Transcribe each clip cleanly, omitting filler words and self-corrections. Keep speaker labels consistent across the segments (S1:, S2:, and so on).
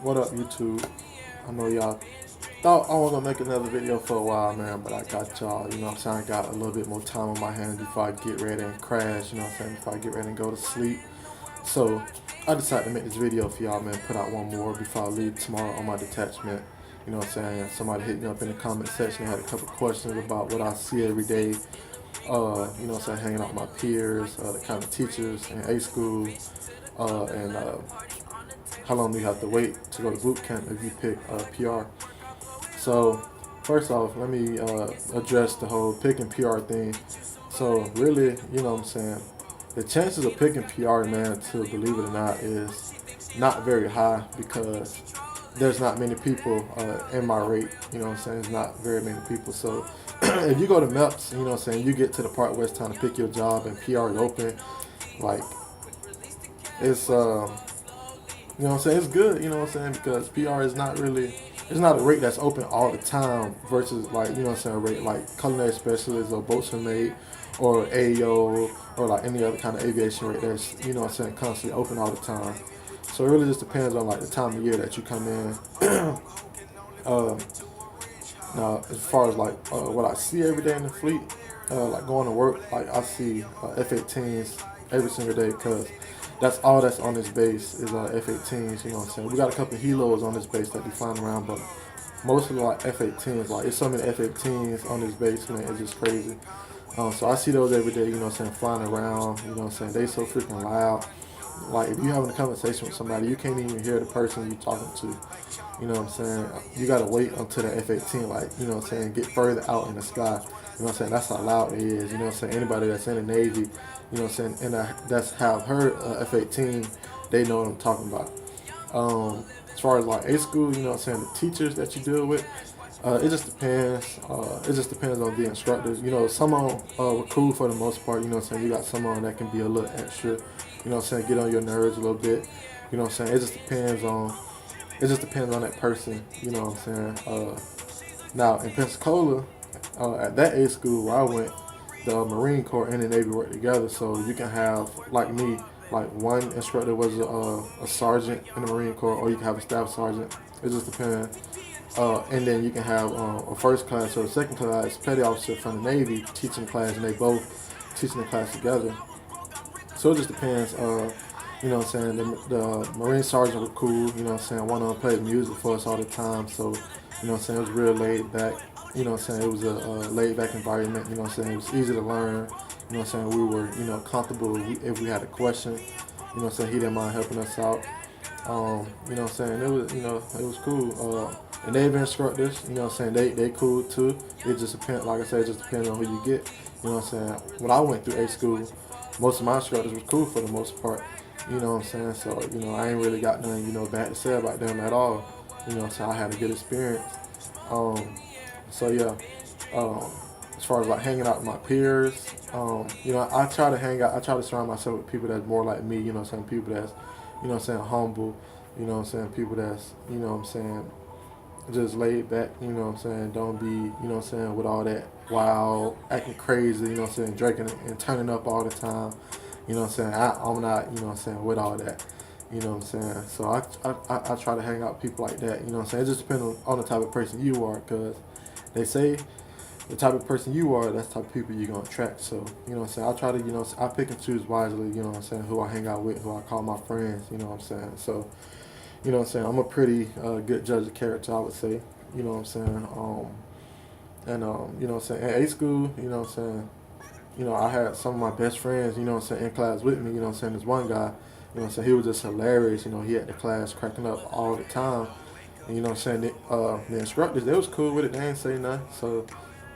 S1: What up, YouTube? I know y'all thought I was gonna make another video for a while, man, but I got y'all, you know what I'm saying? I got a little bit more time on my hands before I get ready and crash, you know what I'm saying? Before I get ready and go to sleep. So I decided to make this video for y'all, man. Put out one more before I leave tomorrow on my detachment. You know what I'm saying? Somebody hit me up in the comment section, had a couple questions about what I see every day. You know what I'm saying? Hanging out with my peers, the kind of teachers in A school, and how long do you have to wait to go to boot camp if you pick PR? So, first off, let me address the whole picking PR thing. So, really, you know what I'm saying? The chances of picking PR, man, to believe it or not, is not very high because there's not many people in my rate. You know what I'm saying? There's not very many people. So, if you go to MEPS, you know what I'm saying, you get to the part where it's time to pick your job and PR is open, like, it's you know what I'm saying? It's good, you know what I'm saying? Because PR is not really, it's not a rate that's open all the time versus like, you know what I'm saying, a rate like culinary specialist or boatswain mate or AO or like any other kind of aviation rate that's, you know what I'm saying, constantly open all the time. So it really just depends on like the time of year that you come in. uh, Now, as far as like what I see every day in the fleet, like going to work, like I see F-18s every single day because that's all that's on this base is F-18s. You know what I'm saying? We got a couple of helos on this base that be flying around, but most of the like F-18s, like it's so many F-18s on this base, man, it's just crazy. So I see those every day. You know what I'm saying? Flying around. You know what I'm saying? They so freaking loud. Like if you having a conversation with somebody, you can't even hear the person you talking to. You know what I'm saying? You gotta wait until the F-18, like, you know what I'm saying, get further out in the sky. You know what I'm saying? That's how loud it is. You know what I'm saying? Anybody that's in the Navy, you know what I'm saying, and that's have heard F-18, they know what I'm talking about. As far as like A school, you know what I'm saying, the teachers that you deal with, it just depends. It just depends on the instructors. You know, some of them were cool for the most part. You know what I'm saying? You got some of them that can be a little extra. You know what I'm saying? Get on your nerves a little bit. You know what I'm saying? It just depends on that person. You know what I'm saying? Now in Pensacola, at that A school where I went, the Marine Corps and the Navy work together. So you can have like me, like one instructor was a sergeant in the Marine Corps, or you can have a staff sergeant. It just depends. And then you can have a first class or a second class petty officer from the Navy teaching the class, and they both teaching the class together. So it just depends. You know what I'm saying? The Marine sergeant were cool. You know what I'm saying? One of them played music for us all the time. So, you know what I'm saying? It was real laid back. You know what I'm saying? It was a laid back environment. You know what I'm saying? It was easy to learn. You know what I'm saying? We were, you know, comfortable if we had a question. You know what I'm saying? He didn't mind helping us out. You know what I'm saying? It was, you know, it was cool. And they've instructors, you know what I'm saying? They cool too. It just depends, like I said, it just depends on who you get. You know what I'm saying? When I went through A school, most of my instructors was cool for the most part. You know what I'm saying? So, you know, I ain't really got nothing, you know, bad to say about them at all. You know what I'm saying? I had a good experience. Um, so yeah. Um, as far as like hanging out with my peers, you know, I try to hang out. I try to surround myself with people that's more like me. You know, what I'm saying, people that's, you know, what I'm saying, humble. You know, what I'm saying, people that's, you know, what I'm saying, just laid back. You know, what I'm saying, don't be, you know, what I'm saying, with all that wild, acting crazy. You know, what I'm saying, drinking and turning up all the time. You know, what I'm saying, I'm not, you know, what I'm saying, with all that. You know what I'm saying? So I try to hang out with people like that. You know what I'm saying? It just depends on the type of person you are, because they say the type of person you are, that's the type of people you're gonna attract. So, you know what I'm saying? I try to, you know, I pick and choose wisely, you know what I'm saying, who I hang out with, who I call my friends, you know what I'm saying? So, you know what I'm saying, I'm a pretty good judge of character, I would say. You know what I'm saying? You know what I'm saying, in A school, you know what I'm saying, you know, I had some of my best friends, you know what I'm saying, in class with me, you know what I'm saying, this one guy, you know what I'm saying, he was just hilarious, you know, he had the class cracking up all the time. And you know what I'm saying, the instructors, they was cool with it, they ain't say nothing. So,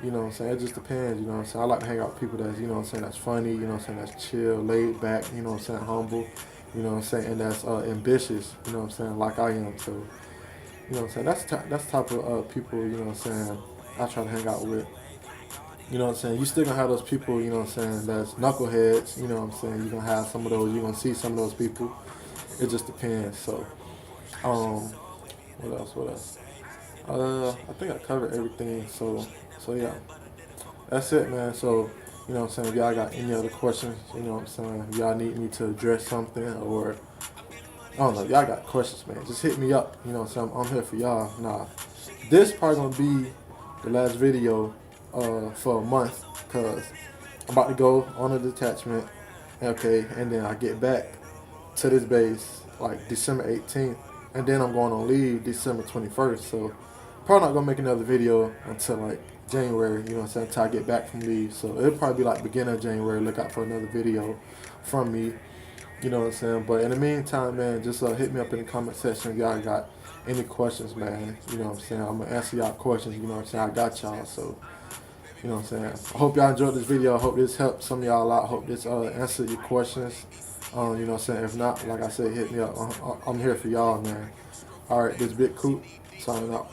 S1: you know what I'm saying? It just depends, you know what I'm saying? I like to hang out with people that's, you know what I'm saying, that's funny, you know what I'm saying, that's chill, laid back, you know what I'm saying, humble, you know what I'm saying, and that's ambitious, you know what I'm saying, like I am. So, you know what I'm saying? That's the type of people, you know what I'm saying, I try to hang out with. You know what I'm saying? You still gonna have those people, you know what I'm saying, that's knuckleheads, you know what I'm saying? You're gonna have some of those, you're gonna see some of those people. It just depends. So, um, what else? What else? I think I covered everything. So yeah, that's it, man. So, you know what I'm saying? If y'all got any other questions, you know what I'm saying? If y'all need me to address something, or I don't know, y'all got questions, man, just hit me up. You know what I'm saying? I'm here for y'all. Nah, this probably gonna be the last video for a month, cause I'm about to go on a detachment, okay, and then I get back to this base like December 18th, and then I'm going on leave December 21st. So probably not gonna make another video until like January, you know what I'm saying, until I get back from leave. So it'll probably be like beginning of January. Look out for another video from me, you know what I'm saying. But in the meantime, man, just hit me up in the comment section if y'all got any questions, man. You know what I'm saying. I'm gonna answer y'all questions. You know what I'm saying. I got y'all. So you know what I'm saying. I hope y'all enjoyed this video. I hope this helped some of y'all out. I hope this answered your questions. You know what I'm saying. If not, like I said, hit me up. I'm here for y'all, man. All right, this Big Coop signing out.